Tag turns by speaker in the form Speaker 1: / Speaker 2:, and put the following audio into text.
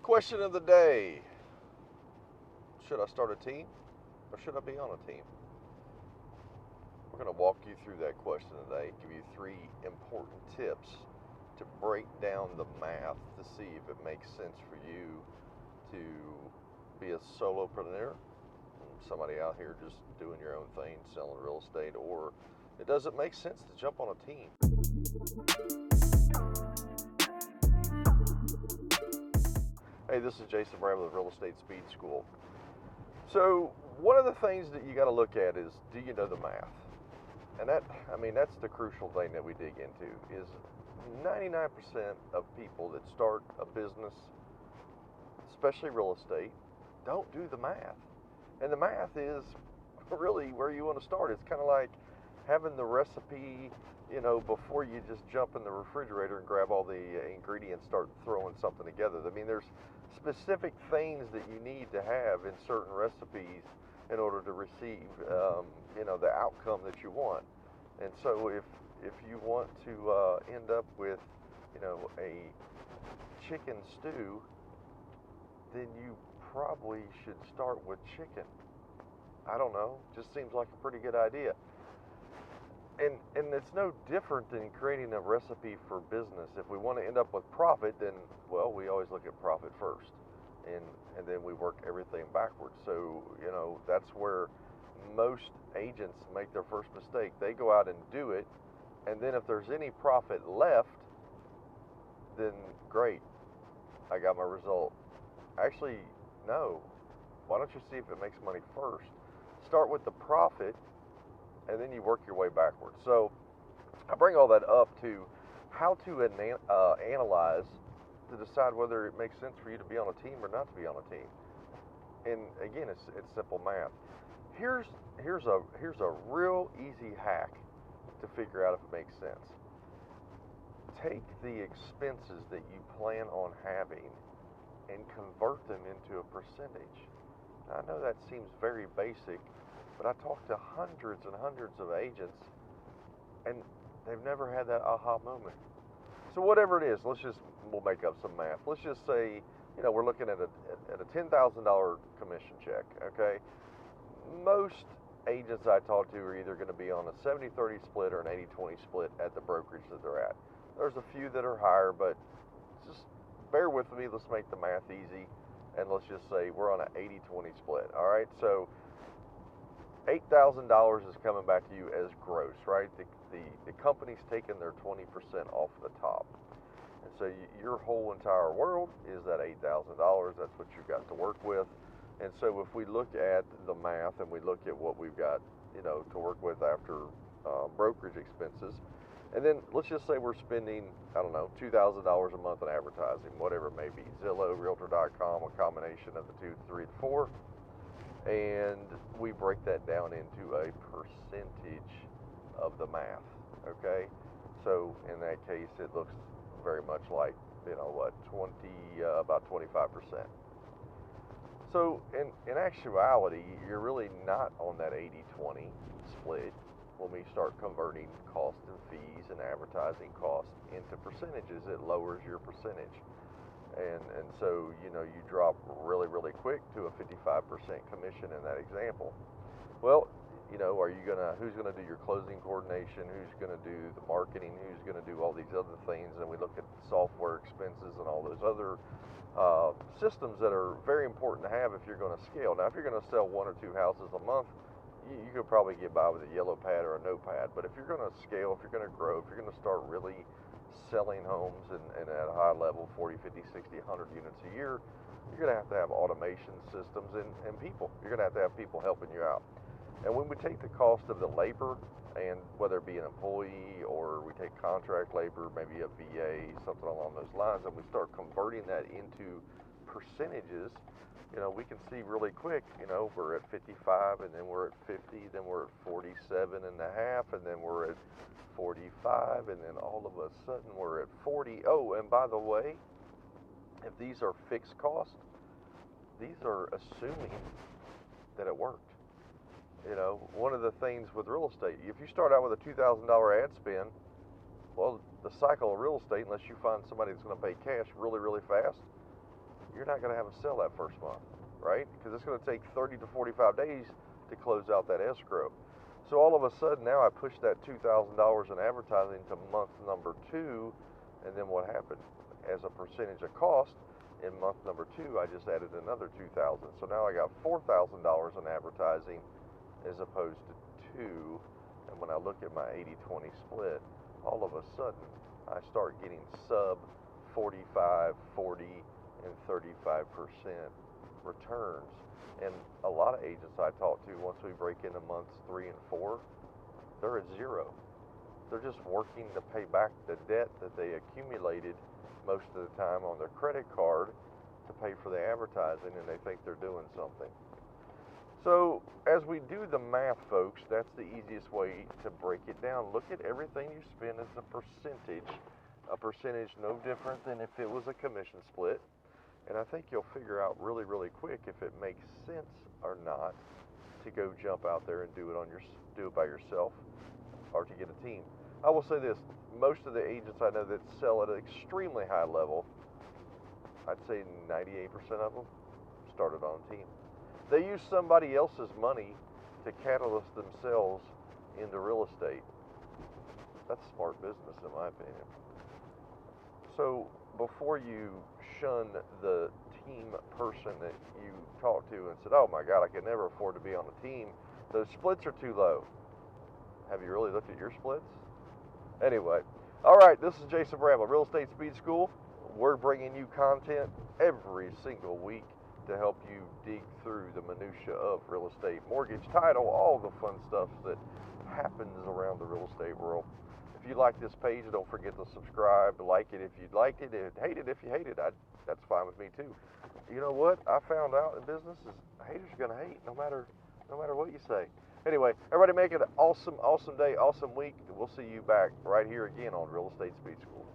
Speaker 1: Question of the day. Should I start a team or should I be on a team? We're going to walk you through that question today, give you 3 important tips to break down the math to see if it makes sense for you to be a solopreneur, somebody out here just doing your own thing, selling real estate, or it doesn't make sense to jump on a team. Hey, this is Jason Bradley with Real Estate Speed School. So one of the things that you got to look at is, do you know the math? And that's the crucial thing that we dig into is 99% of people that start a business, especially real estate, don't do the math. And the math is really where you want to start. It's kind of like having the recipe, before you just jump in the refrigerator and grab all the ingredients, start throwing something together. I mean, there's specific things that you need to have in certain recipes in order to receive, the outcome that you want. And so if you want to end up with, a chicken stew, then you probably should start with chicken. I don't know, just seems like a pretty good idea. And it's no different than creating a recipe for business. If we want to end up with profit, then, well, we always look at profit first. And then we work everything backwards. So, that's where most agents make their first mistake. They go out and do it, and then if there's any profit left, then great, I got my result. Actually, no. Why don't you see if it makes money first? Start with the profit, and then you work your way backwards. So I bring all that up to how to analyze to decide whether it makes sense for you to be on a team or not to be on a team. And again, it's simple math. Here's a real easy hack to figure out if it makes sense. Take the expenses that you plan on having and convert them into a percentage. Now, I know that seems very basic, but I talk to hundreds and hundreds of agents, and they've never had that aha moment. So whatever it is, we'll make up some math. Let's just say, we're looking at a $10,000 commission check, okay? Most agents I talk to are either going to be on a 70-30 split or an 80-20 split at the brokerage that they're at. There's a few that are higher, but just bear with me. Let's make the math easy, and let's just say we're on an 80-20 split, all right? So $8,000 is coming back to you as gross, right? The company's taking their 20% off the top. And so your whole entire world is that $8,000. That's what you've got to work with. And so if we look at the math and we look at what we've got, to work with after brokerage expenses, and then let's just say we're spending, $2,000 a month in advertising, whatever it may be, Zillow, Realtor.com, a combination of the 2, 3, 4, and we break that down into a percentage of the math, okay? So in that case, it looks very much like, about 25%. So in actuality, you're really not on that 80-20 split when we start converting cost and fees and advertising costs into percentages. It lowers your percentage. And so, you drop really, really quick to a 55% commission in that example. Well, who's gonna do your closing coordination? Who's gonna do the marketing? Who's gonna do all these other things? And we look at software expenses and all those other systems that are very important to have if you're going to scale. Now, if you're going to sell 1 or 2 houses a month, you could probably get by with a yellow pad or a notepad. But if you're going to scale, if you're going to grow, if you're going to start really selling homes and at a high level, 40, 50, 60, 100 units a year, you're going to have automation systems and people. You're going to have people helping you out. And when we take the cost of the labor, and whether it be an employee or we take contract labor, maybe a VA, something along those lines, and we start converting that into percentages, we can see really quick, we're at 55, and then we're at 50, then we're at 47 and a half, and then we're at 45, and then all of a sudden we're at 40. Oh, and by the way, if these are fixed costs, these are assuming that it worked. One of the things with real estate, if you start out with a $2,000 ad spend, well, the cycle of real estate, unless you find somebody that's going to pay cash really, really fast, you're not going to have a sale that first month, right? Because it's going to take 30 to 45 days to close out that escrow. So all of a sudden now I pushed that $2,000 in advertising to month number 2, and then what happened? As a percentage of cost, in month number 2 I just added another $2,000. So now I got $4,000 in advertising as opposed to 2. And when I look at my 80-20 split, all of a sudden I start getting sub 45, 40, and 35% returns. And a lot of agents I talk to, once we break into months 3 and 4, they're at 0. They're just working to pay back the debt that they accumulated most of the time on their credit card to pay for the advertising, and they think they're doing something. So as we do the math, folks, that's the easiest way to break it down. Look at everything you spend as a percentage no different than if it was a commission split. And I think you'll figure out really, really quick if it makes sense or not to go jump out there and do it by yourself or to get a team. I will say this, most of the agents I know that sell at an extremely high level, I'd say 98% of them started on a team. They use somebody else's money to catalyst themselves into real estate. That's smart business in my opinion. So before you shun the team person that you talked to and said, oh my God, I could never afford to be on a team, those splits are too low. Have you really looked at your splits? Anyway, all right, this is Jason Bramble, Real Estate Speed School. We're bringing you content every single week to help you dig through the minutia of real estate, mortgage, title, all the fun stuff that happens around the real estate world. If you like this page, don't forget to subscribe, like it if you liked it, and hate it if you hated it. That's fine with me too. You know what I found out in business is haters are gonna hate no matter what you say. Anyway, everybody make it an awesome day, awesome week. We'll see you back right here again on Real Estate Speed School.